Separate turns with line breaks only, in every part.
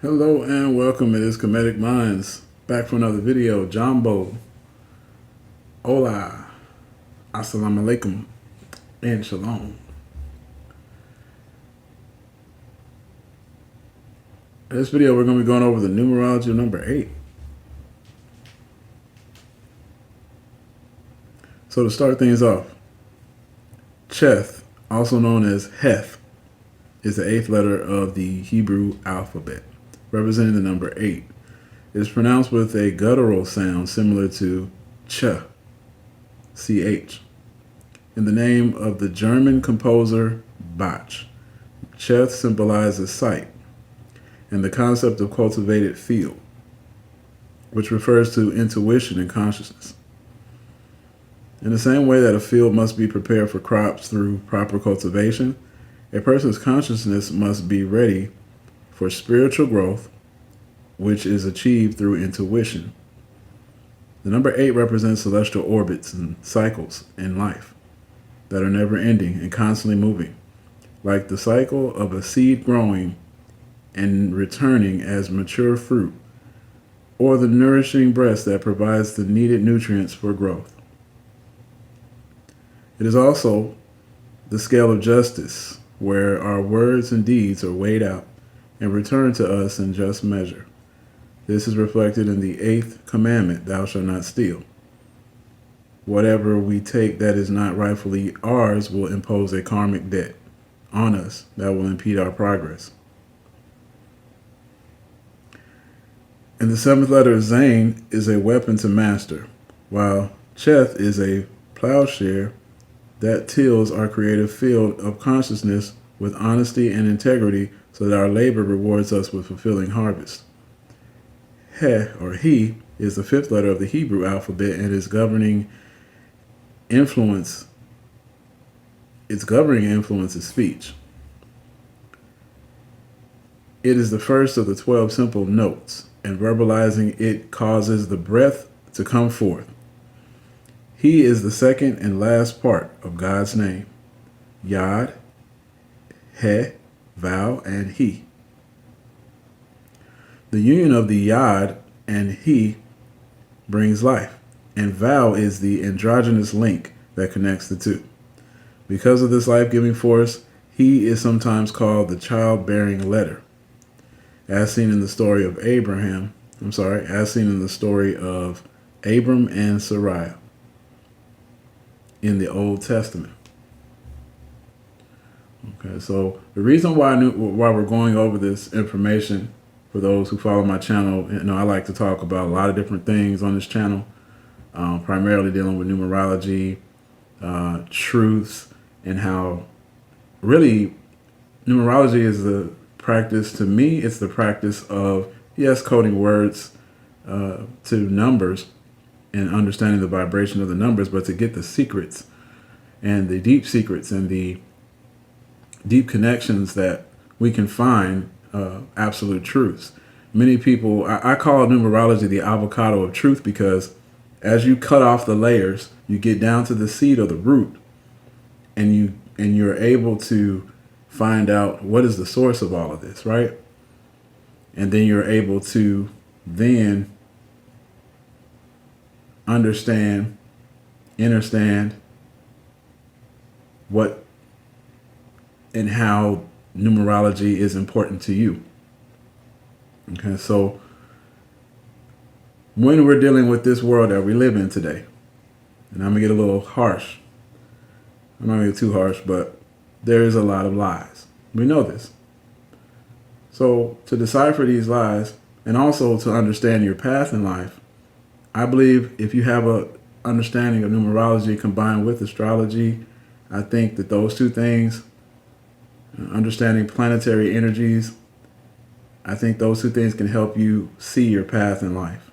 Hello and welcome. It is Comedic Minds back for another video. Jumbo, hola, assalamu alaikum, and shalom. In this video, we're going to be going over the numerology of number 8. So to start things off, Cheth, also known as Heth, is the 8th letter of the Hebrew alphabet, representing the number 8. It is pronounced with a guttural sound similar to ch, ch. In the name of the German composer Bach, Cheth symbolizes sight and the concept of cultivated field, which refers to intuition and consciousness. In the same way that a field must be prepared for crops through proper cultivation, a person's consciousness must be ready for spiritual growth, which is achieved through intuition. The number 8 represents celestial orbits and cycles in life that are never ending and constantly moving, like the cycle of a seed growing and returning as mature fruit, or the nourishing breast that provides the needed nutrients for growth. It is also the scale of justice, where our words and deeds are weighed out and returned to us in just measure. This is reflected in the 8th commandment, thou shalt not steal. Whatever we take that is not rightfully ours will impose a karmic debt on us that will impede our progress. And the 7th letter, Zain, is a weapon to master, while Cheth is a plowshare that tills our creative field of consciousness with honesty and integrity so that our labor rewards us with fulfilling harvest. He, or he, is the 5th letter of the Hebrew alphabet and its governing influence is speech. It is the first of the 12 simple notes, and verbalizing it causes the breath to come forth. He is the second and last part of God's name: Yod, He, Vow, and He. The union of the Yod and He brings life, and Vow is the androgynous link that connects the two. Because of this life-giving force, He is sometimes called the childbearing letter, as seen in the story of Abram and Sarai in the Old Testament. Okay, so the reason why we're going over this information, for those who follow my channel, I like to talk about a lot of different things on this channel, primarily dealing with numerology, truths, and how really numerology is the practice. To me, it's the practice of, yes, coding words to numbers and understanding the vibration of the numbers, but to get the secrets and the deep secrets and the deep connections that we can find absolute truths. Many people, I call numerology the avocado of truth, because as you cut off the layers, you get down to the seed or the root, and you're able to find out what is the source of all of this, right? And then you're able to then understand what and how numerology is important to you. Okay, so when we're dealing with this world that we live in today, and I'm gonna get a little harsh, I'm not gonna get too harsh, but there is a lot of lies. We know this. So to decipher these lies, and also to understand your path in life, I believe if you have a understanding of numerology combined with astrology, I think that those two things, understanding planetary energies, I think those two things can help you see your path in life.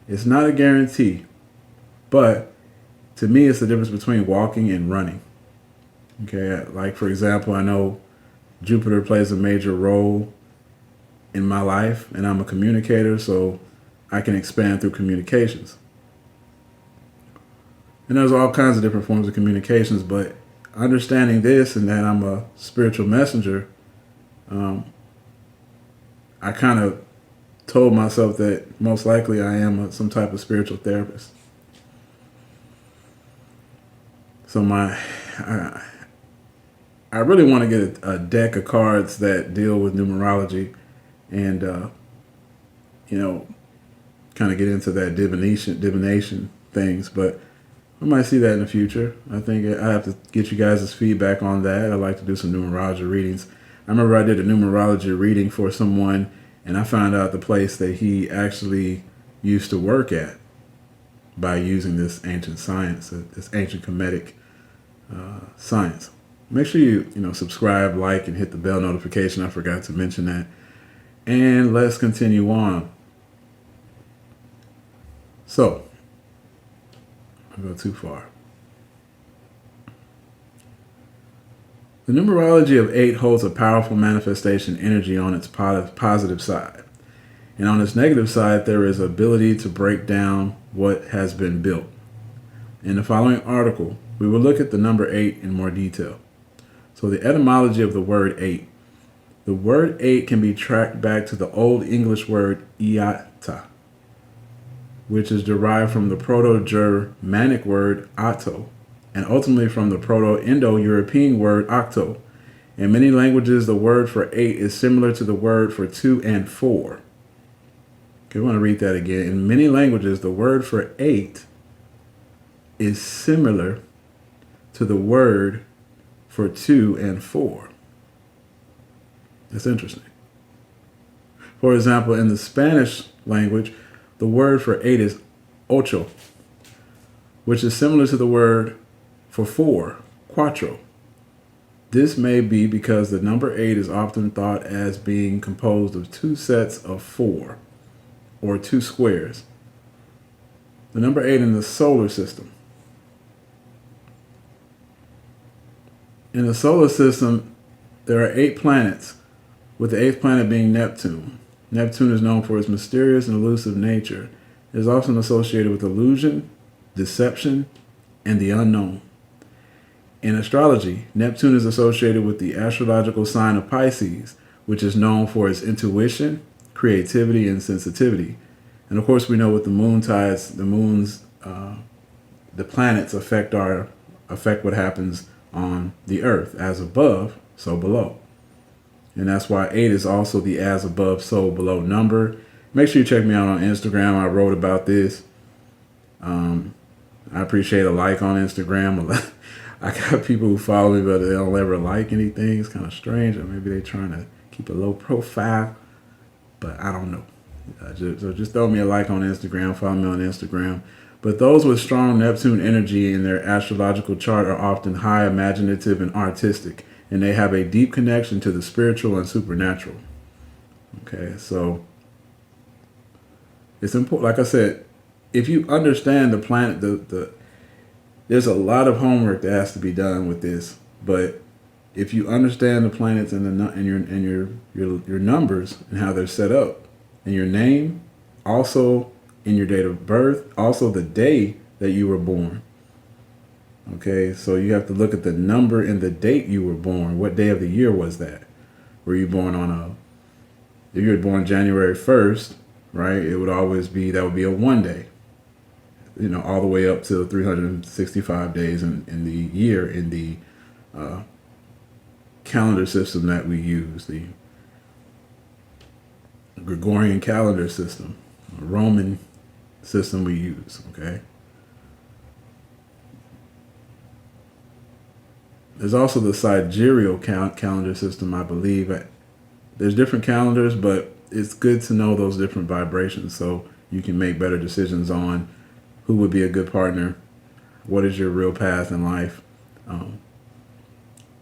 It's not a guarantee, but to me, it's the difference between walking and running. Okay, like for example, I know Jupiter plays a major role in my life, and I'm a communicator, so I can expand through communications. And there's all kinds of different forms of communications, but understanding this and that I'm a spiritual messenger, I kind of told myself that most likely I am some type of spiritual therapist. So I really want to get a deck of cards that deal with numerology, and kind of get into that divination things. But I might see that in the future. I think I have to get you guys' feedback on that. I'd like to do some numerology readings. I remember I did a numerology reading for someone, and I found out the place that he actually used to work at by using this ancient science, this ancient Kemetic science. Make sure you subscribe, like, and hit the bell notification. I forgot to mention that. And let's continue on. So, I'll go too far. The numerology of 8 holds a powerful manifestation energy on its positive side. And on its negative side, there is ability to break down what has been built. In the following article, we will look at the number 8 in more detail. So the etymology of the word 8. The word 8 can be tracked back to the Old English word iata, which is derived from the Proto-Germanic word atto, and ultimately from the Proto-Indo-European word octo. In many languages, the word for 8 is similar to the word for 2 and 4. Okay, I want to read that again. In many languages, the word for 8 is similar to the word for 2 and 4. That's interesting. For example, in the Spanish language, the word for 8 is ocho, which is similar to the word for 4, cuatro. This may be because the number 8 is often thought as being composed of 2 sets of 4, or 2 squares. The number 8 in the solar system. In the solar system, there are 8 planets, with the 8th planet being Neptune. Neptune is known for its mysterious and elusive nature. It is often associated with illusion, deception, and the unknown. In astrology, Neptune is associated with the astrological sign of Pisces, which is known for its intuition, creativity, and sensitivity. And of course, we know with the moon tides, the planets affect what happens on the earth. As above, so below. And that's why 8 is also the as above, so below number. Make sure you check me out on Instagram. I wrote about this. I appreciate a like on Instagram. I got people who follow me, but they don't ever like anything. It's kind of strange. Or maybe they're trying to keep a low profile. But I don't know. So just throw me a like on Instagram. Follow me on Instagram. But those with strong Neptune energy in their astrological chart are often high, imaginative, and artistic. And they have a deep connection to the spiritual and supernatural. Okay, so it's important. Like I said, if you understand the planet, there's a lot of homework that has to be done with this. But if you understand the planets and your numbers and how they're set up, and your name, also in your date of birth, also the day that you were born. Okay, so you have to look at the number and the date you were born. What day of the year was that? Were you born if you were born January 1st, right, that would be a 1 day. All the way up to 365 days in the year in the calendar system that we use, the Gregorian calendar system, Roman system we use, okay? There's also the sidereal calendar system, I believe. There's different calendars, but it's good to know those different vibrations so you can make better decisions on who would be a good partner, what is your real path in life. And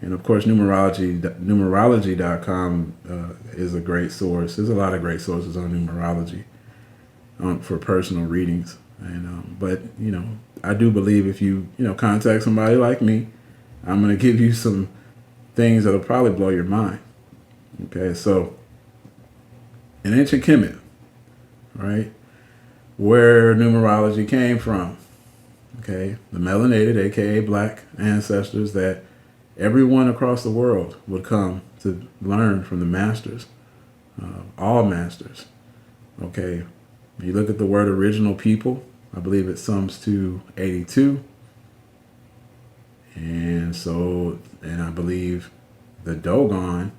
of course, numerology.com is a great source. There's a lot of great sources on numerology for personal readings. But I do believe if you contact somebody like me, I'm going to give you some things that'll probably blow your mind. Okay, so in ancient Kemet, right, where numerology came from, okay, the melanated, aka black ancestors that everyone across the world would come to learn from the masters all masters. Okay, you look at the word original people, I believe it sums to 82. And I believe the Dogon,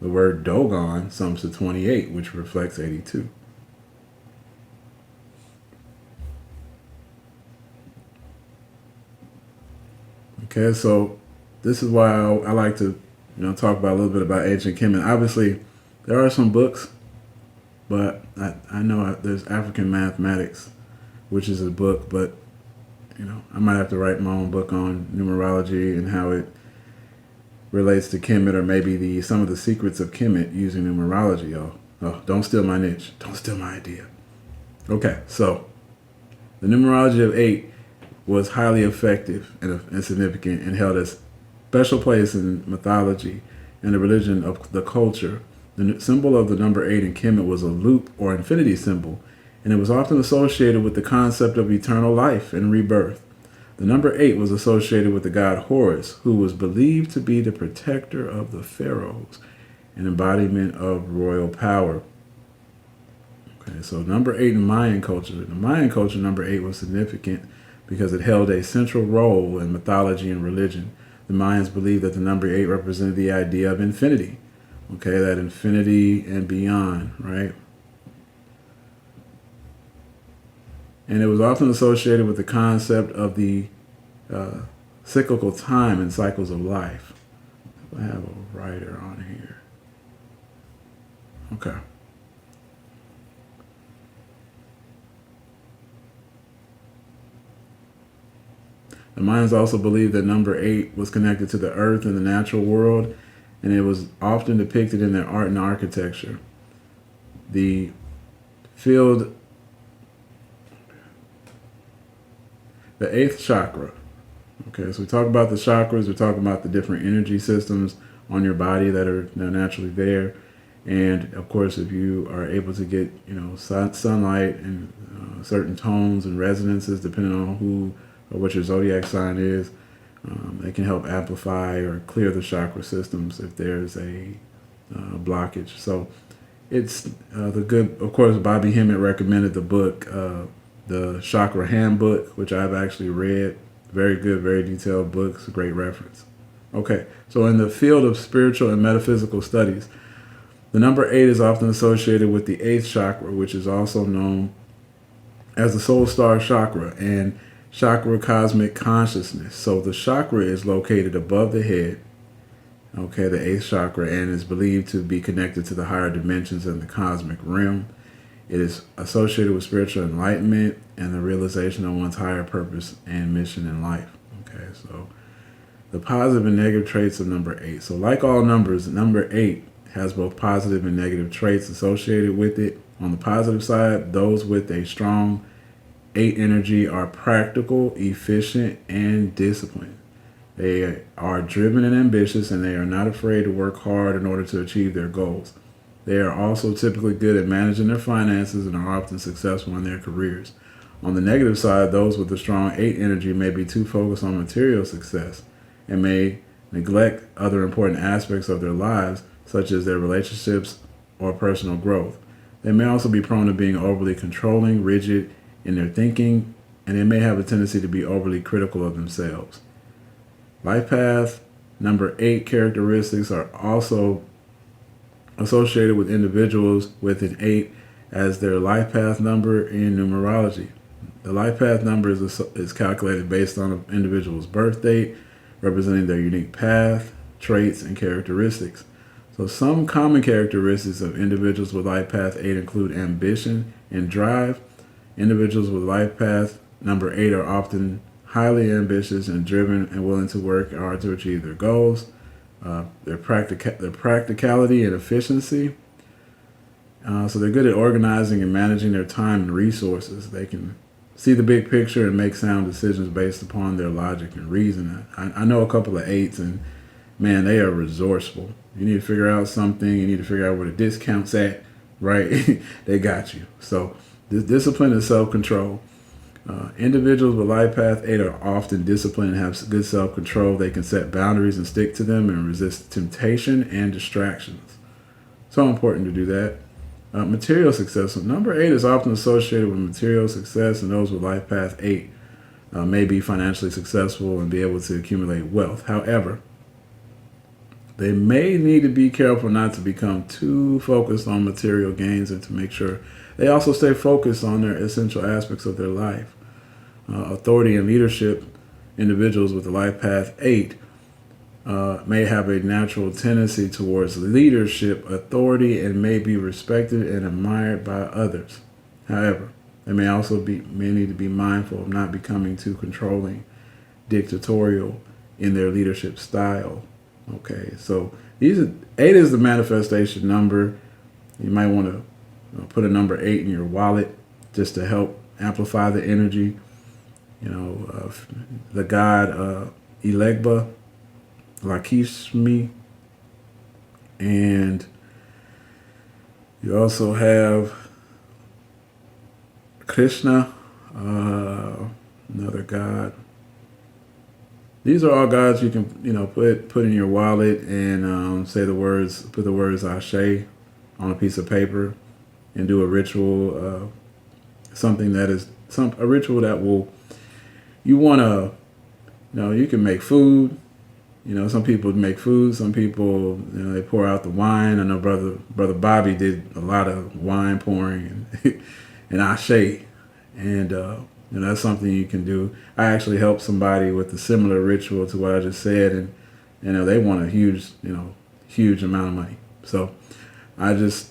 the word Dogon sums to 28, which reflects 82. Okay, so this is why I like to, talk about a little bit about ancient Kemet. Obviously, there are some books, but I know there's African Mathematics, which is a book, but I might have to write my own book on numerology and how it relates to Kemet, or maybe some of the secrets of Kemet using numerology. Oh, don't steal my niche. Don't steal my idea. Okay, so the numerology of 8 was highly effective and significant, and held a special place in mythology and the religion of the culture. The symbol of the number 8 in Kemet was a loop or infinity symbol, and it was often associated with the concept of eternal life and rebirth. The number 8 was associated with the god Horus, who was believed to be the protector of the pharaohs, an embodiment of royal power. Okay, so number 8 in Mayan culture. In the Mayan culture, number 8 was significant because it held a central role in mythology and religion. The Mayans believed that the number 8 represented the idea of infinity. Okay, that infinity and beyond, right? And it was often associated with the concept of the cyclical time and cycles of life. I have a writer on here. Okay. The Mayans also believed that number 8 was connected to the earth and the natural world, and it was often depicted in their art and architecture. The eighth chakra. Okay, so we talk about the chakras, we're talking about the different energy systems on your body that are naturally there. And of course, if you are able to get, sunlight and certain tones and resonances, depending on who or what your zodiac sign is, they can help amplify or clear the chakra systems if there's a blockage. So it's of course, Bobby Hemmett recommended the book, the Chakra Handbook, which I've actually read. Very good, very detailed book. It's a great reference. Okay, so in the field of spiritual and metaphysical studies, the number 8 is often associated with the 8th chakra, which is also known as the soul star chakra and chakra cosmic consciousness. So the chakra is located above the head, okay, the 8th chakra, and is believed to be connected to the higher dimensions in the cosmic realm. It is associated with spiritual enlightenment and the realization of one's higher purpose and mission in life. Okay, so the positive and negative traits of number 8. So like all numbers, number 8 has both positive and negative traits associated with it. On the positive side, those with a strong 8 energy are practical, efficient, and disciplined. They are driven and ambitious, and they are not afraid to work hard in order to achieve their goals. They are also typically good at managing their finances and are often successful in their careers. On the negative side, those with a strong 8 energy may be too focused on material success and may neglect other important aspects of their lives, such as their relationships or personal growth. They may also be prone to being overly controlling, rigid in their thinking, and they may have a tendency to be overly critical of themselves. Life path number 8 characteristics are also associated with individuals with an 8 as their life path number in numerology. The life path number is calculated based on an individual's birth date, representing their unique path, traits, and characteristics. So some common characteristics of individuals with life path 8 include ambition and drive. Individuals with life path number 8 are often highly ambitious and driven and willing to work hard to achieve their goals. Their practicality and efficiency. So they're good at organizing and managing their time and resources. They can see the big picture and make sound decisions based upon their logic and reason. I know a couple of 8s, and man, they are resourceful. You need to figure out something. You need to figure out where the discount's at, right? They got you. So this discipline and self-control. Individuals with life path 8 are often disciplined and have good self-control. They can set boundaries and stick to them and resist temptation and distractions. So important to do that. Material success. Number 8 is often associated with material success, and those with life path 8 may be financially successful and be able to accumulate wealth. However, they may need to be careful not to become too focused on material gains and to make sure they also stay focused on their essential aspects of their life. Authority and leadership individuals with the life path 8 may have a natural tendency towards leadership, authority, and may be respected and admired by others. However, they may also may need to be mindful of not becoming too controlling, dictatorial in their leadership style. Okay, so 8 is the manifestation number. You might want to put a number 8 in your wallet just to help amplify the energy. The god Elegba, Lakshmi, and you also have Krishna, another god. These are all gods you can put in your wallet and say the words, put the words Ashe on a piece of paper, and do a ritual, something that is a ritual that will, you want to, you can make food. Some people make food. Some people, they pour out the wine. I know brother Bobby did a lot of wine pouring and Ashe, and that's something you can do. I actually helped somebody with a similar ritual to what I just said, and they want a huge amount of money. So I just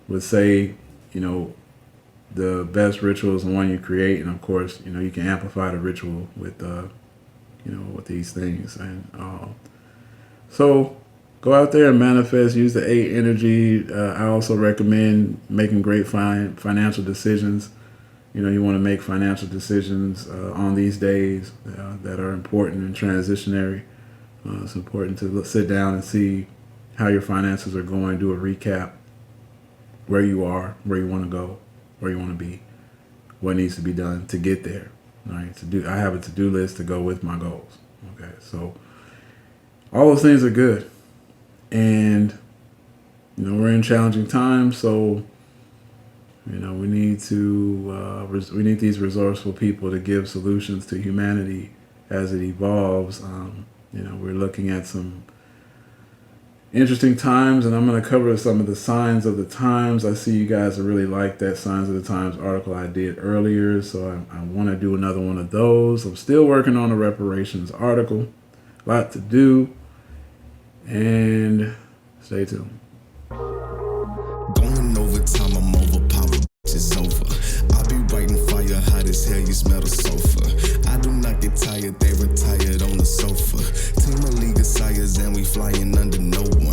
would say, the best ritual is the one you create, and of course, you can amplify the ritual with with these things. And so go out there and manifest. Use the 8 energy. I also recommend making great financial decisions. You want to make financial decisions on these days that are important and transitionary. It's important to sit down and see how your finances are going, do a recap, where you are, where you want to go, where you want to be, what needs to be done to get there. Right? I have a to-do list to go with my goals. Okay, so all those things are good, and we're in challenging times, so we need these resourceful people to give solutions to humanity as it evolves. We're looking at some interesting times, and I'm going to cover some of the signs of the times. I see you guys really like that Signs of the Times article I did earlier, so I want to do another one of those. I'm still working on a reparations article. A lot to do, and stay tuned.
Going overtime, I'm overpowered, it's over. I be writing fire, hot as hell, you smell the sofa. I do not get tired, they retired on the sofa. Team of League of Sires, and we flying under no one.